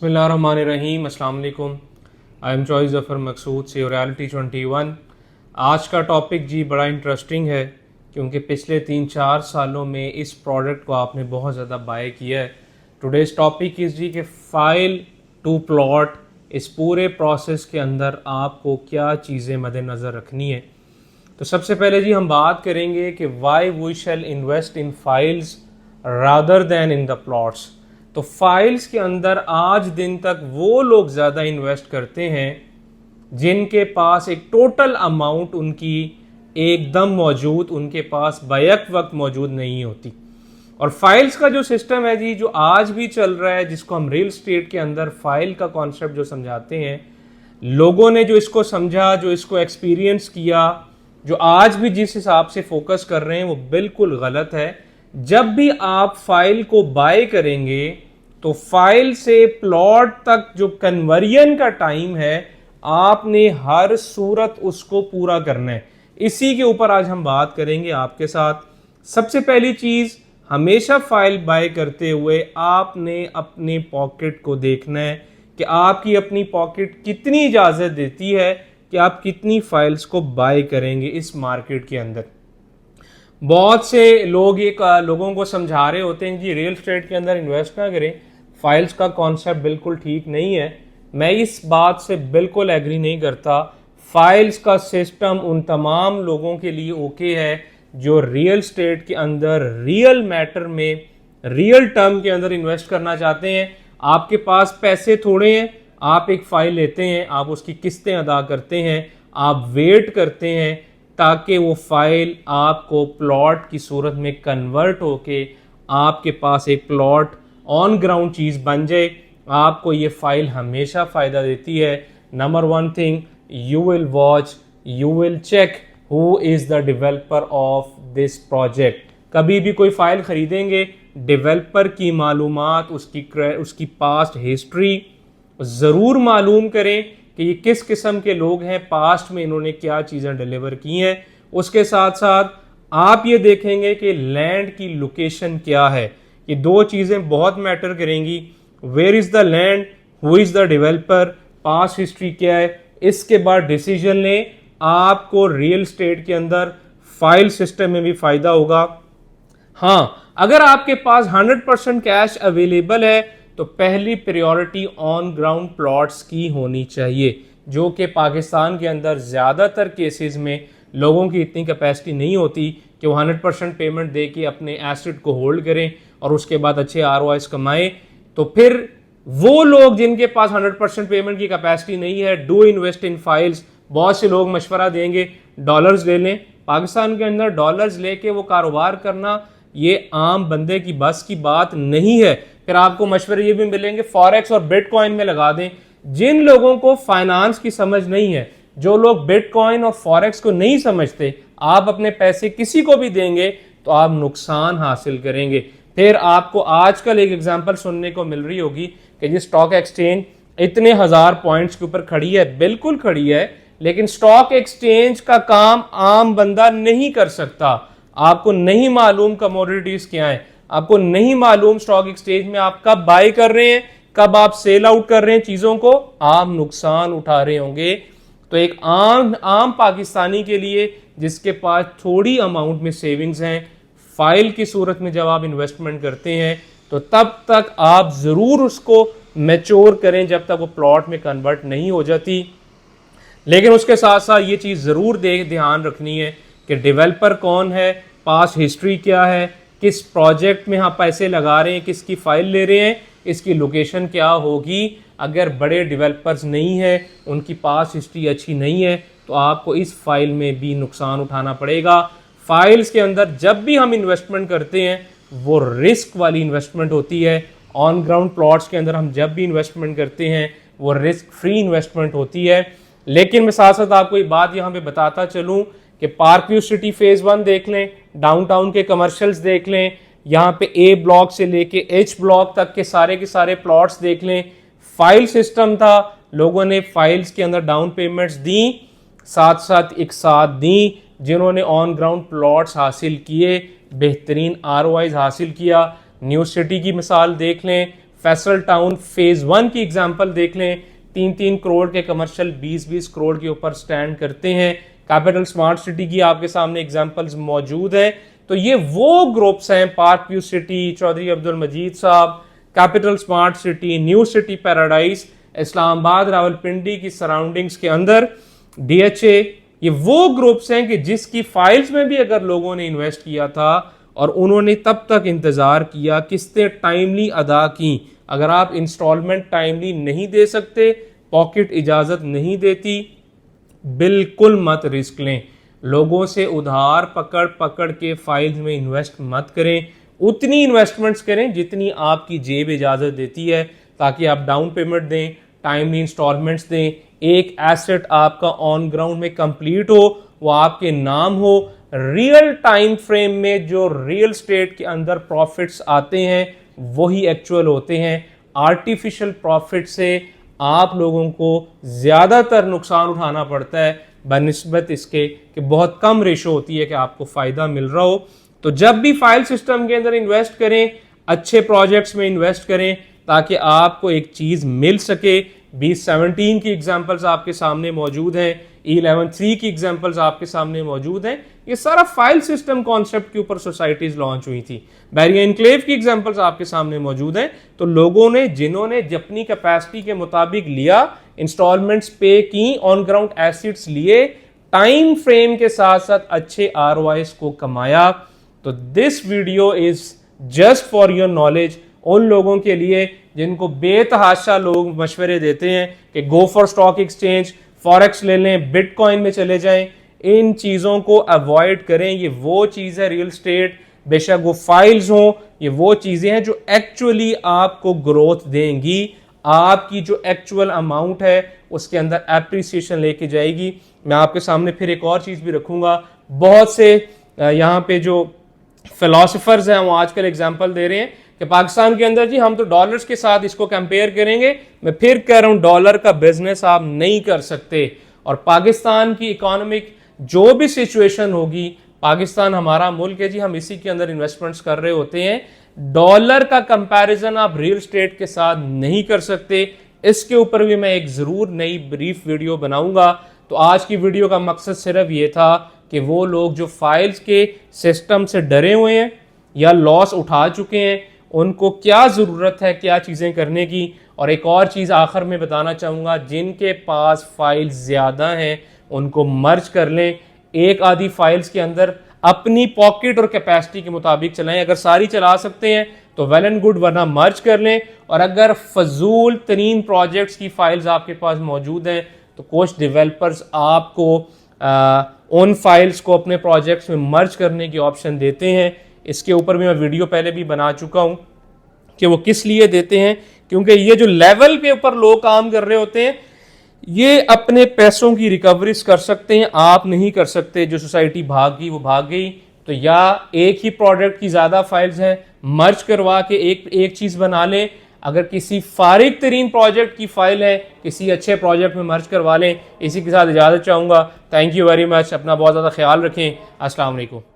बिस्मिल्लाहिर्रहमानिर्रहीम, अस्सलाम वालेकुम। आई एम चॉइस ज़फ़र मकसूद से रियलिटी 21। आज का टॉपिक जी बड़ा इंटरेस्टिंग है क्योंकि पिछले 3-4 सालों में इस प्रोडक्ट को आपने बहुत ज़्यादा बाय किया है। टुडेज़ टॉपिक इज़ जी कि फ़ाइल टू प्लॉट, इस पूरे प्रोसेस के अंदर आपको क्या चीज़ें मद्देनज़र रखनी है। तो सबसे पहले जी हम बात करेंगे कि why we shall invest in files rather than in the plots. तो फाइल्स के अंदर आज दिन तक वो लोग ज़्यादा इन्वेस्ट करते हैं जिनके पास एक टोटल अमाउंट उनकी एकदम मौजूद उनके पास बैक वक्त मौजूद नहीं होती। और फाइल्स का जो सिस्टम है जी, जो आज भी चल रहा है, जिसको हम रियल स्टेट के अंदर फाइल का कॉन्सेप्ट जो समझाते हैं, लोगों ने जो इसको समझा, जो इसको एक्सपीरियंस किया, जो आज भी जिस हिसाब से फोकस कर रहे हैं, वो बिल्कुल गलत है। जब भी आप फाइल को बाय करेंगे तो फाइल से प्लॉट तक जो कन्वर्जन का टाइम है, आपने हर सूरत उसको पूरा करना है। इसी के ऊपर आज हम बात करेंगे आपके साथ। सबसे पहली चीज, हमेशा फाइल बाय करते हुए आपने अपने पॉकेट को देखना है कि आपकी अपनी पॉकेट कितनी इजाजत देती है कि आप कितनी फाइल्स को बाय करेंगे इस मार्केट के अंदर। बहुत से लोग लोगों को समझा रहे होते हैं कि रियल एस्टेट के अंदर इन्वेस्ट ना करें, फाइल्स का कॉन्सेप्ट बिल्कुल ठीक नहीं है। मैं इस बात से बिल्कुल एग्री नहीं करता। फाइल्स का सिस्टम उन तमाम लोगों के लिए ओके है जो रियल एस्टेट के अंदर रियल मैटर में, रियल टर्म के अंदर इन्वेस्ट करना चाहते हैं। आपके पास पैसे थोड़े हैं, आप एक फाइल लेते हैं, आप उसकी किस्तें अदा करते हैं, आप वेट करते हैं ताकि वो फाइल आपको प्लॉट की सूरत में कन्वर्ट होके आपके पास एक प्लॉट ऑन ग्राउंड चीज़ बन जाए। आपको ये फाइल हमेशा फ़ायदा देती है। Number one thing, you will watch, you will check who is the developer of this project. कभी भी कोई फाइल ख़रीदेंगे, डेवलपर की मालूमात, उसकी पास्ट हिस्ट्री ज़रूर मालूम करें कि ये किस किस्म के लोग हैं, पास्ट में इन्होंने क्या चीज़ें डिलीवर की हैं। उसके साथ साथ आप ये देखेंगे कि लैंड की लोकेशन क्या है। ये दो चीज़ें बहुत मैटर करेंगी। Where is the land, who is the developer, past history क्या है। इसके बाद डिसीजन लें। आपको रियल स्टेट के अंदर फाइल सिस्टम में भी फ़ायदा होगा। हाँ, अगर आपके पास 100% कैश अवेलेबल है तो पहली प्रायोरिटी ऑन ग्राउंड प्लॉट्स की होनी चाहिए, जो कि पाकिस्तान के अंदर ज़्यादातर केसेस में लोगों की इतनी कैपेसिटी नहीं होती कि वो 100% पेमेंट दे के अपने एसेट को होल्ड करें और उसके बाद अच्छे आरओआईस कमाएं। तो फिर वो लोग जिनके पास 100% पेमेंट की कैपेसिटी नहीं है, डू इन्वेस्ट इन फाइल्स। बहुत से लोग मशवरा देंगे डॉलर्स ले लें। पाकिस्तान के अंदर डॉलर्स लेके वो कारोबार करना ये आम बंदे की बस की बात नहीं है। फिर आपको मशवरे ये भी मिलेंगे फॉरेक्स और बिटकॉइन में लगा दें। जिन लोगों को फाइनेंस की समझ नहीं है, जो लोग बिटकॉइन और फॉरेक्स को नहीं समझते, आप अपने पैसे किसी को भी देंगे तो आप नुकसान हासिल करेंगे। फिर आपको आजकल एक एग्जांपल सुनने को मिल रही होगी कि जी स्टॉक एक्सचेंज इतने हजार पॉइंट्स के ऊपर खड़ी है। बिल्कुल खड़ी है, लेकिन स्टॉक एक्सचेंज का काम आम बंदा नहीं कर सकता। आपको नहीं मालूम कमोडिटीज क्या है, आपको नहीं मालूम स्टॉक एक्सचेंज में आप कब बाय कर रहे हैं, कब आप सेल आउट कर रहे हैं चीजों को, आप नुकसान उठा रहे होंगे। तो एक आम पाकिस्तानी के लिए जिसके पास थोड़ी अमाउंट में सेविंग्स हैं, फाइल की सूरत में जब आप इन्वेस्टमेंट करते हैं तो तब तक आप जरूर उसको मैच्योर करें जब तक वो प्लॉट में कन्वर्ट नहीं हो जाती। लेकिन उसके साथ साथ ये चीज़ ज़रूर ध्यान रखनी है कि डेवलपर कौन है, पास्ट हिस्ट्री क्या है, किस प्रोजेक्ट में आप पैसे लगा रहे हैं, किसकी फाइल ले रहे हैं, इसकी लोकेशन क्या होगी। अगर बड़े डेवलपर्स नहीं है, उनकी पास्ट हिस्ट्री अच्छी नहीं है, तो आपको इस फाइल में भी नुकसान उठाना पड़ेगा। फाइल्स के अंदर जब भी हम इन्वेस्टमेंट करते हैं वो रिस्क वाली इन्वेस्टमेंट होती है। ऑन ग्राउंड प्लॉट्स के अंदर हम जब भी इन्वेस्टमेंट करते हैं वो रिस्क फ्री इन्वेस्टमेंट होती है। लेकिन मैं साथ साथ आपको एक बात यहाँ पे बताता चलूँ कि पार्क व्यू सिटी फेज 1 देख लें, डाउनटाउन के कमर्शियल्स देख लें, यहाँ पे ए ब्लॉक से लेके एच ब्लॉक तक के सारे प्लॉट्स देख लें। फाइल सिस्टम था, लोगों ने फाइल्स के अंदर डाउन पेमेंट्स दी, साथ साथ एक साथ दी। जिन्होंने ऑन ग्राउंड प्लॉट्स हासिल किए, बेहतरीन आरओआईज हासिल किया। न्यू सिटी की मिसाल देख लें, फैसल टाउन फेज 1 की एग्जांपल देख लें, 3-3 करोड़ के कमर्शियल 20-20 करोड़ के ऊपर स्टैंड करते हैं। कैपिटल स्मार्ट सिटी की आपके सामने एग्जांपल्स मौजूद है। तो ये वो ग्रुप्स हैं, park view city, Chaudhry Abdul Majeed Sahab, capital smart city, new city paradise, Islamabad Rawalpindi की सराउंडिंग्स के अंदर DHA, ये वो ग्रुप्स हैं कि जिसकी फाइल्स में भी अगर लोगों ने इन्वेस्ट किया था और उन्होंने तब तक इंतजार किया, किस्तें टाइमली अदा की। अगर आप इंस्टॉलमेंट टाइमली नहीं दे सकते, पॉकेट इजाजत नहीं देती, बिल्कुल मत रिस्क लें। लोगों से उधार पकड़ पकड़ के फाइल्स में इन्वेस्ट मत करें। उतनी इन्वेस्टमेंट्स करें जितनी आपकी जेब इजाजत देती है, ताकि आप डाउन पेमेंट दें, टाइमली इंस्टॉलमेंट्स दें, एक एसेट आपका ऑन ग्राउंड में कंप्लीट हो, वो आपके नाम हो। रियल टाइम फ्रेम में जो रियल स्टेट के अंदर प्रॉफिट्स आते हैं वही एक्चुअल होते हैं। आर्टिफिशियल प्रॉफिट से आप लोगों को ज्यादातर नुकसान उठाना पड़ता है बनिस्बत इसके कि बहुत कम रेशो होती है कि आपको फायदा मिल रहा हो। तो जब भी फाइल सिस्टम के अंदर इन्वेस्ट करें, अच्छे प्रोजेक्ट्स में इन्वेस्ट करें ताकि आपको एक चीज मिल सके। 2017 की एग्जांपल्स आपके सामने मौजूद हैं, 11.3 की एग्जांपल्स आपके सामने मौजूद हैं। ये सारा फाइल सिस्टम कॉन्सेप्ट के ऊपर सोसाइटीज लॉन्च हुई थी। बैरिया एनक्लेव की एग्जांपल्स आपके सामने मौजूद हैं। तो लोगों ने जिन्होंने अपनी कैपेसिटी के मुताबिक लिया, इंस्टॉलमेंट्स पे की, ऑन ग्राउंड एसेट्स लिए, टाइम फ्रेम के साथ साथ अच्छे ROIs को कमाया। तो this video is just for your knowledge, उन लोगों के लिए जिनको बेतहाशा लोग मशवरे देते हैं कि go for stock exchange, forex ले लें, बिटकॉइन में चले जाएं। इन चीजों को अवॉइड करें। ये वो चीज है रियल स्टेट, बेशक वो फाइल्स हो, ये वो चीजें हैं जो एक्चुअली आपको ग्रोथ देंगी, आपकी जो एक्चुअल अमाउंट है उसके अंदर एप्रिसिएशन लेके जाएगी। मैं आपके सामने फिर एक और चीज भी रखूंगा। बहुत से यहाँ पे जो फिलोसोफर्स हैं वो आजकल एग्जांपल दे रहे हैं कि पाकिस्तान के अंदर जी हम तो डॉलर्स के साथ इसको कंपेयर करेंगे। मैं फिर कह रहा हूं, डॉलर का बिजनेस आप नहीं कर सकते। और पाकिस्तान की इकोनॉमिक जो भी सिचुएशन होगी, पाकिस्तान हमारा मुल्क है जी, हम इसी के अंदर इन्वेस्टमेंट्स कर रहे होते हैं। डॉलर का कंपैरिजन आप रियल स्टेट के साथ नहीं कर सकते। इसके ऊपर भी मैं एक जरूर नई ब्रीफ वीडियो बनाऊंगा। तो आज की वीडियो का मकसद सिर्फ ये था कि वो लोग जो फाइल्स के सिस्टम से डरे हुए हैं या लॉस उठा चुके हैं, उनको क्या ज़रूरत है क्या चीज़ें करने की। और एक और चीज़ आखिर में बताना चाहूँगा, जिनके पास फाइल्स ज़्यादा हैं उनको मर्ज कर लें। एक आधी फाइल्स के अंदर अपनी पॉकेट और कैपेसिटी के मुताबिक चलाएं। अगर सारी चला सकते हैं तो वेल एंड गुड, वरना मर्ज कर लें। और अगर फजूल तरीन प्रोजेक्ट्स की फाइल्स आपके पास मौजूद हैं तो कुछ डेवलपर्स आपको उन फाइल्स को अपने प्रोजेक्ट्स में मर्ज करने की ऑप्शन देते हैं। इसके ऊपर भी मैं वीडियो पहले भी बना चुका हूं कि वो किस लिए देते हैं, क्योंकि ये जो लेवल के ऊपर लोग काम कर रहे होते हैं ये अपने पैसों की रिकवरीज कर सकते हैं, आप नहीं कर सकते। जो सोसाइटी भाग गई वो भाग गई। तो या एक ही प्रोडक्ट की ज़्यादा फाइल्स हैं, मर्ज करवा के एक चीज़ बना लें। अगर किसी फारिग तरीन प्रोजेक्ट की फाइल है, किसी अच्छे प्रोजेक्ट में मर्ज करवा लें। इसी के साथ इजाज़त चाहूँगा। Thank you very much. अपना बहुत ज़्यादा ख्याल रखें। अस्सलाम वालेकुम।